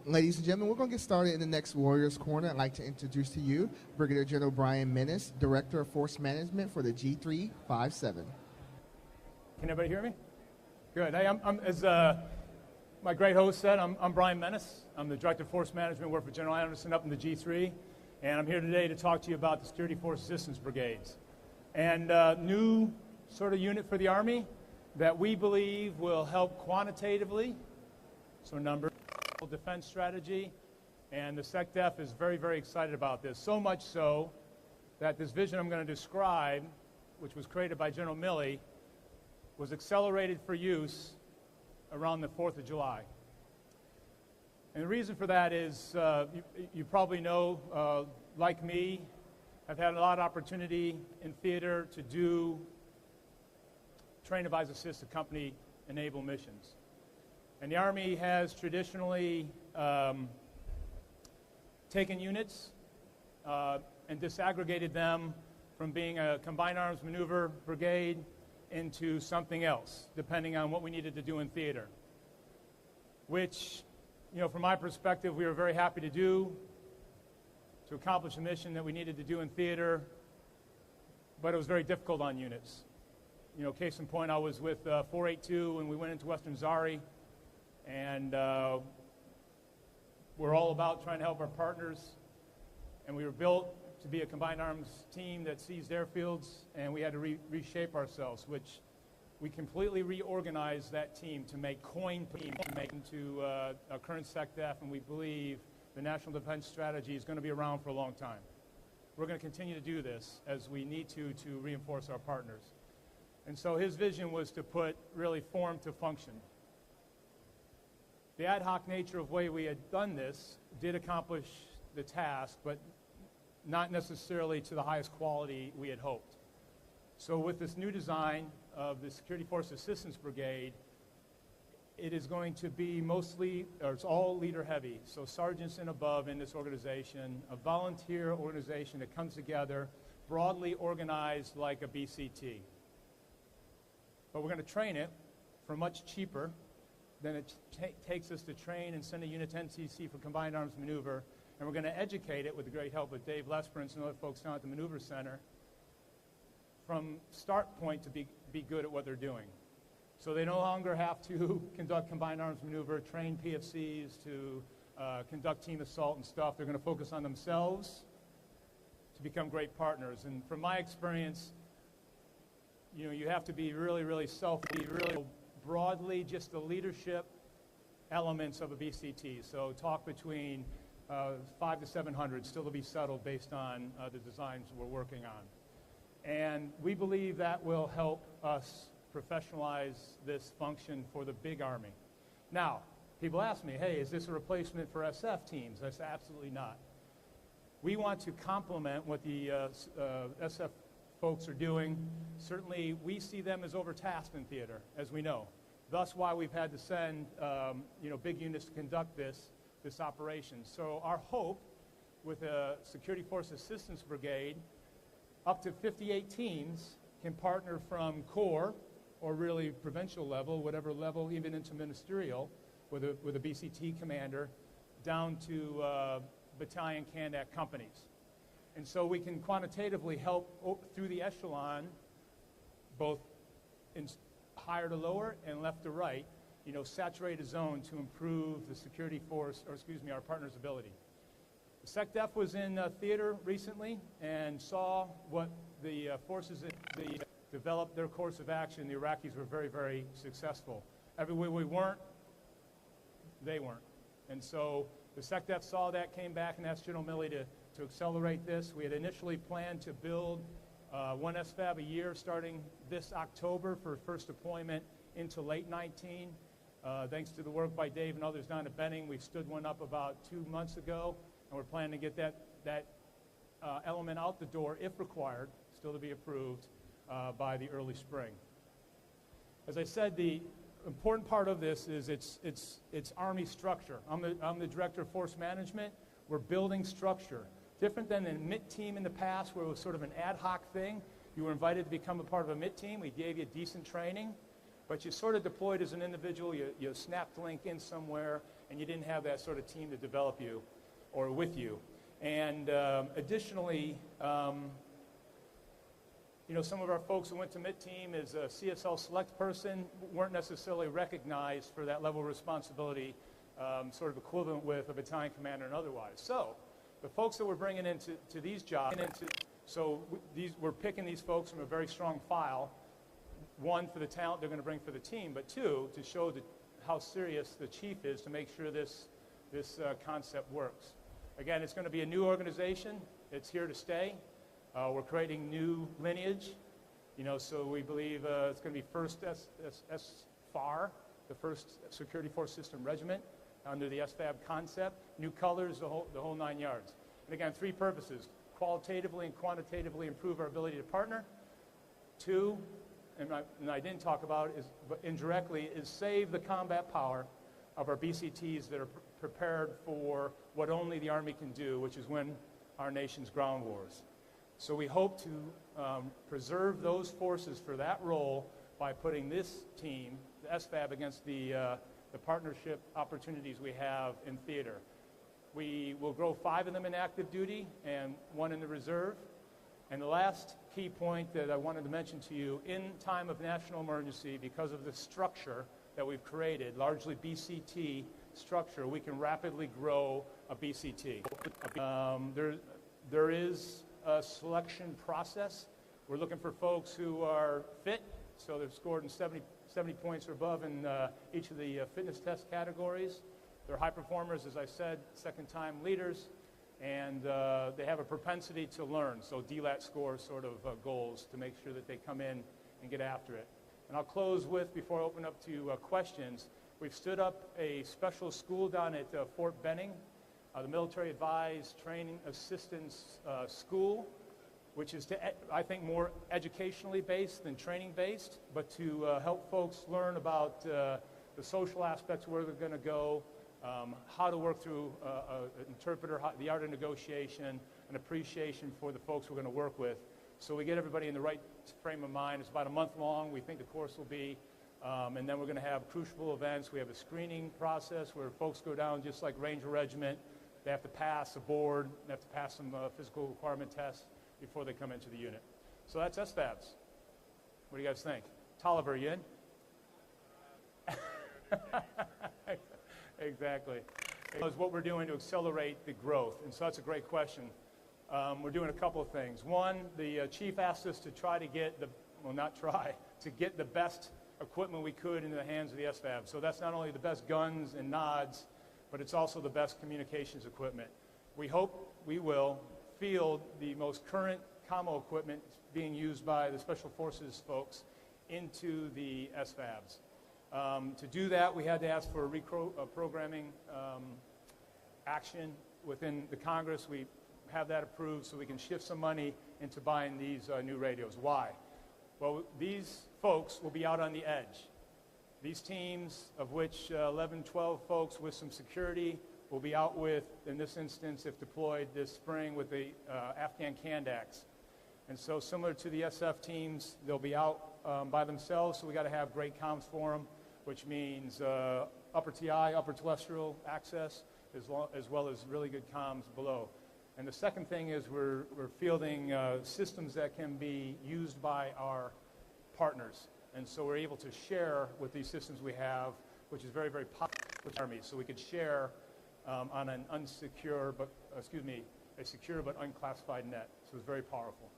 Ladies and gentlemen, we're going to get started in the next Warriors Corner. I'd like to introduce to you Brigadier General Brian Menace, Director of Force Management for the G357. Can everybody hear me? Good. Hey, as my great host said, I'm Brian Menace. I'm the Director of Force Management, work for General Anderson up in the G3, and I'm here today to talk to you about the Security Force Assistance Brigades. And new sort of unit for the Army that we believe will help quantitatively, so numbers, defense strategy, and the SecDef is very, very excited about this. So much so that this vision I'm going to describe, which was created by General Milley, was accelerated for use around the 4th of July. And the reason for that is, you probably know, like me, I've had a lot of opportunity in theater to do train, advise, assist, accompany, enable missions. And the Army has traditionally taken units and disaggregated them from being a combined arms maneuver brigade into something else, depending on what we needed to do in theater. Which, you know, from my perspective, we were very happy to do, to accomplish a mission that we needed to do in theater, but it was very difficult on units. You know, case in point, I was with 482 when we went into Western Zari, and we're all about trying to help our partners, and we were built to be a combined arms team that seized airfields, and we had to reshape ourselves, which we completely reorganized that team to make into a current SecDef, and we believe the National Defense Strategy is going to be around for a long time. We're going to continue to do this as we need to reinforce our partners. And so his vision was to put really form to function. The ad hoc nature of the way we had done this did accomplish the task, but not necessarily to the highest quality we had hoped. So with this new design of the Security Force Assistance Brigade, it is going to be mostly, or it's all leader heavy, so sergeants and above in this organization, a volunteer organization that comes together, broadly organized like a BCT. But we're going to train it for much cheaper than it takes us to train and send a unit to NCC for combined arms maneuver, and we're going to educate it with the great help of Dave Lesperance and other folks down at the Maneuver Center from start point to be good at what they're doing. So they no longer have to conduct combined arms maneuver, train PFCs to conduct team assault and stuff. They're going to focus on themselves to become great partners. And from my experience, you know, you have to be really broadly just the leadership elements of a BCT. So talk between 5 to 700, still to be settled based on the designs we're working on. And we believe that will help us professionalize this function for the big Army. Now, people ask me, hey, is this a replacement for SF teams? I say absolutely not. We want to complement what the SF folks are doing. Certainly, we see them as overtasked in theater, as we know. Thus why we've had to send big units to conduct this operation. So our hope with a Security Force Assistance Brigade, up to 58 teams can partner from corps or really provincial level, whatever level, even into ministerial, with a BCT commander, down to battalion candat companies. And so we can quantitatively help through the echelon, both in higher to lower and left to right, saturate a zone to improve the security force, our partner's ability. The SecDef was in theater recently and saw what the forces that developed their course of action. The Iraqis were very, very successful. Everywhere we weren't, they weren't. And so the SecDef saw that, came back and asked General Milley to accelerate this. We had initially planned to build one SFAB a year starting this October for first deployment into late 19. Thanks to the work by Dave and others down at Benning, we stood one up about 2 months ago, and we're planning to get that element out the door, if required, still to be approved, by the early spring. As I said, the important part of this is it's Army structure. I'm the Director of Force Management. We're building structure. Different than a MIT team in the past where it was sort of an ad hoc thing. You were invited to become a part of a MIT team. We gave you decent training, but you sort of deployed as an individual. You snapped the link in somewhere, and you didn't have that sort of team to develop you or with you. And additionally, you know, some of our folks who went to MIT team as a CSL select person weren't necessarily recognized for that level of responsibility, sort of equivalent with a battalion commander and otherwise. So the folks that we're bringing into these jobs, we're picking these folks from a very strong file, one, for the talent they're going to bring for the team, but two, to show how serious the chief is to make sure this concept works. Again, it's going to be a new organization. It's here to stay. We're creating new lineage, you know, so we believe it's going to be first SFAR, the first Security Force System Regiment, under the SFAB concept. New colors, the whole 9 yards. And again, 3 purposes: qualitatively and quantitatively improve our ability to partner. 2, and I didn't talk about is, but indirectly, is save the combat power of our BCTs that are prepared for what only the Army can do, which is win our nation's ground wars. So we hope to preserve those forces for that role by putting this team, the SFAB, against the partnership opportunities we have in theater. We will grow 5 of them in active duty and 1 in the reserve. And the last key point that I wanted to mention to you, in time of national emergency, because of the structure that we've created, largely BCT structure, we can rapidly grow a BCT. There is a selection process. We're looking for folks who are fit, so they've scored in 70 points or above in each of the fitness test categories. They're high performers, as I said, second-time leaders, and they have a propensity to learn, so DLAT score sort of goals to make sure that they come in and get after it. And I'll close with, before I open up to questions, we've stood up a special school down at Fort Benning, the Military Advised Training Assistance School, which is, I think, more educationally based than training based, but to help folks learn about the social aspects, where they're going to go, how to work through an interpreter, the art of negotiation, an appreciation for the folks we're going to work with. So we get everybody in the right frame of mind. It's about a month long, we think the course will be, and then we're going to have crucible events. We have a screening process where folks go down just like Ranger Regiment. They have to pass a board, they have to pass some physical requirement tests before they come into the unit. So that's SFABs. What do you guys think? Tolliver, you in? Exactly. It's what we're doing to accelerate the growth, and so that's a great question. We're doing a couple of things. One, the chief asked us to try to get to get the best equipment we could into the hands of the SFAB. So that's not only the best guns and nods, but it's also the best communications equipment. We hope we will field the most current commo equipment being used by the Special Forces folks into the SFABs. To do that, we had to ask for a programming action within the Congress. We have that approved so we can shift some money into buying these new radios. Why? Well, these folks will be out on the edge. These teams, of which 11, 12 folks with some security, will be out with, in this instance, if deployed this spring, with the Afghan Kandaks. And so similar to the SF teams, they'll be out by themselves, so we got to have great comms for them, which means upper TI, upper terrestrial access, as well as really good comms below. And the second thing is we're fielding systems that can be used by our partners. And so we're able to share with these systems we have, which is very, very popular with the Army. So we could share on an a secure but unclassified net. So it's very powerful.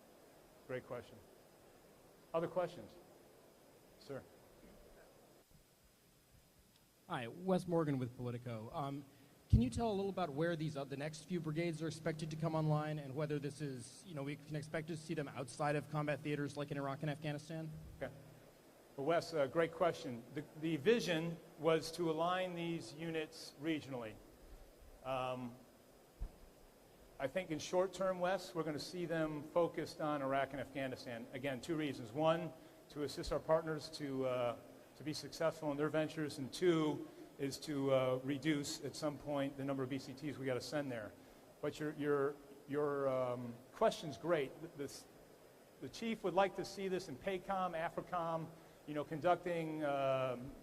Great question. Other questions? Sir. Hi, Wes Morgan with Politico. Can you tell a little about where these the next few brigades are expected to come online, and whether this is, we can expect to see them outside of combat theaters like in Iraq and Afghanistan? Okay. Well, Wes, great question. The vision was to align these units regionally. I think in short term, Wes, we're going to see them focused on Iraq and Afghanistan. Again, 2 reasons. 1, to assist our partners to be successful in their ventures, and 2 is to reduce at some point the number of BCTs we got to send there. But your question's great. The chief would like to see this in PACOM, AFRICOM, conducting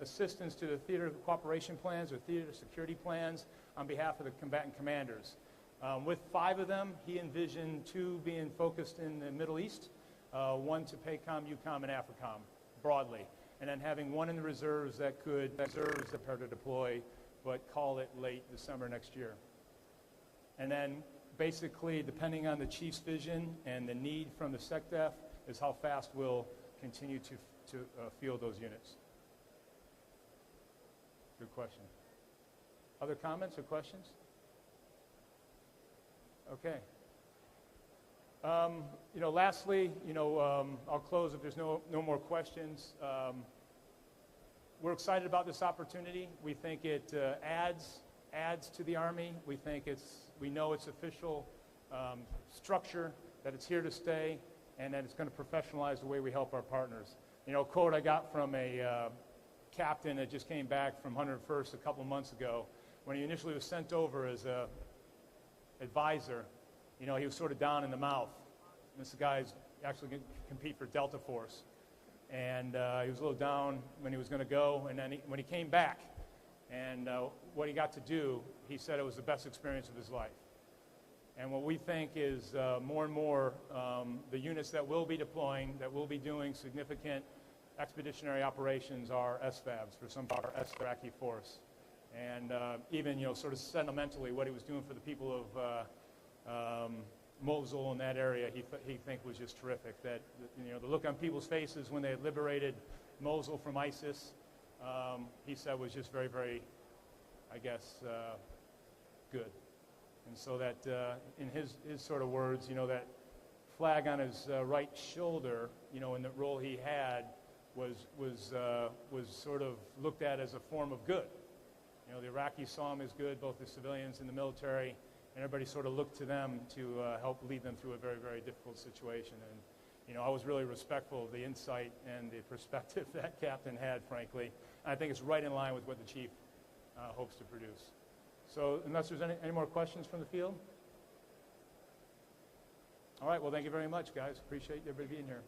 assistance to the theater cooperation plans or theater security plans on behalf of the combatant commanders. With 5 of them, he envisioned 2 being focused in the Middle East, 1 to PACOM, EUCOM, and AFRICOM broadly, and then having 1 in the reserves that could prepare to deploy, but call it late December next year. And then basically, depending on the chief's vision and the need from the SecDef, is how fast we'll continue to field those units. Good question. Other comments or questions? Okay. Lastly, I'll close if there's no more questions. We're excited about this opportunity. We think it adds to the Army. We know it's official structure, that it's here to stay, and that it's going to professionalize the way we help our partners. A quote I got from a captain that just came back from 101st a couple of months ago, when he initially was sent over as a advisor, he was sort of down in the mouth. This guy's actually going to compete for Delta Force. And he was a little down when he was going to go, and then when he came back, and what he got to do, he said it was the best experience of his life. And what we think is more and more the units that we'll be deploying, that will be doing significant expeditionary operations are SFABs for some of our Iraqi force. And even, sort of sentimentally, what he was doing for the people of Mosul in that area, he think was just terrific. That, the look on people's faces when they had liberated Mosul from ISIS, he said was just very, very, I guess, good. And so that, in his sort of words, that flag on his right shoulder, in the role he had, was sort of looked at as a form of good. The Iraqis saw him as good, both the civilians and the military, and everybody sort of looked to them to help lead them through a very, very difficult situation. And, I was really respectful of the insight and the perspective that Captain had, frankly. And I think it's right in line with what the Chief hopes to produce. So unless there's any more questions from the field? All right, well, thank you very much, guys. Appreciate everybody being here.